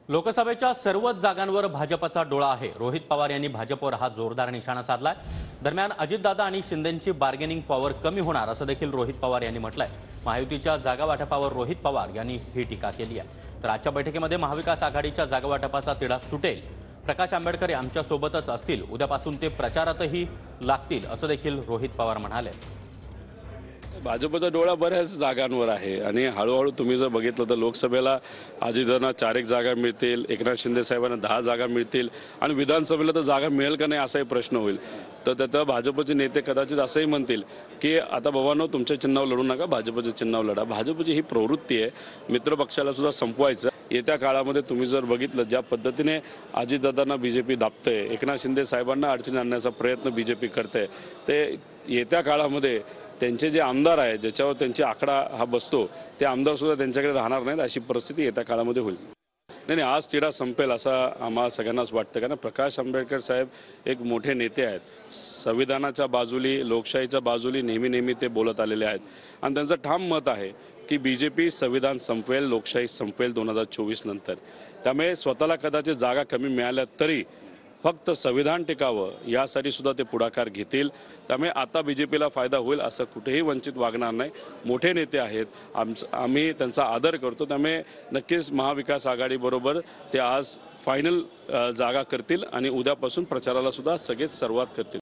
लोकसभेच्या सर्वच जागांवर भाजपचा डोळा आहे। रोहित पवार यांनी भाजपवर हा जोरदार निशाणा साधलाय। दरम्यान अजितदादा आणि शिंदेंची बार्गेनिंग पॉवर कमी होणार असं देखील रोहित पवार यांनी म्हटलंय। महायुतीच्या जागा वाटपावर रोहित पवार यांनी ही टीका केली आहे। तर आजच्या बैठकीमध्ये महाविकास आघाडीच्या जागा वाटपाचा तिढा सुटेल। प्रकाश आंबेडकर आमच्या सोबतच असतील, उद्यापासून ते प्रचारातही लागतील असं देखील रोहित पवार म्हणाले। भाजपचा डोळा बऱ्याच जागांवर आहे आणि हळूहळू तुम्ही जर बघितलं तर लोकसभेला अजितदादांना 4 जागा मिळतील, एकनाथ शिंदे साहेबांना 10 जागा मिळतील आणि विधानसभेला तर जागा मिळेल का नाही असाही प्रश्न होईल। तर त्यात भाजपचे नेते कदाचित असंही म्हणतील की आता बाबांनो तुमच्या चिन्हावर लढू नका, भाजपच्या चिन्हावर लढा। भाजपची ही प्रवृत्ती आहे मित्रपक्षाला सुद्धा संपवायचं। येत्या काळामध्ये तुम्ही जर बघितलं ज्या पद्धतीने अजितदादांना बीजेपी दाबते, एकनाथ शिंदे साहेबांना अडचणी आणण्याचा प्रयत्न बीजेपी करते, ते येत्या काळामध्ये त्यांचे जे आमदार आहेत ज्याच्यावर त्यांची आकडा हा बसतो ते आमदार सुद्धा त्यांच्याकडे राहणार नाहीत, अशी परिस्थिती येत्या काळामध्ये होईल। नाही, आज तिढा संपेल असं आम्हाला सगळ्यांनाच वाटतं, कारण प्रकाश आंबेडकर साहेब एक मोठे नेते आहेत। संविधानाच्या बाजूली, लोकशाहीच्या बाजूली नेहमी ते बोलत आलेले आहेत आणि त्यांचं ठाम मत आहे की बीजेपी संविधान संपवेल, लोकशाही संपवेल 2024 नंतर। त्यामुळे स्वतःला कदाचित जागा कमी मिळाल्या तरी फक्त संविधान टिकावं यासाठी सुद्धा ते पुढाकार घेतील। त्यामुळे आता बीजेपीला फायदा होईल असं कुठेही वंचित वागणार नाही। मोठे नेते आहेत, आम्ही त्यांचा आदर करतो। त्यामुळे नक्कीच महाविकास आघाडीबरोबर ते आज फायनल जागा करतील आणि उद्यापासून प्रचाराला सुद्धा सगळेच सुरुवात करतील।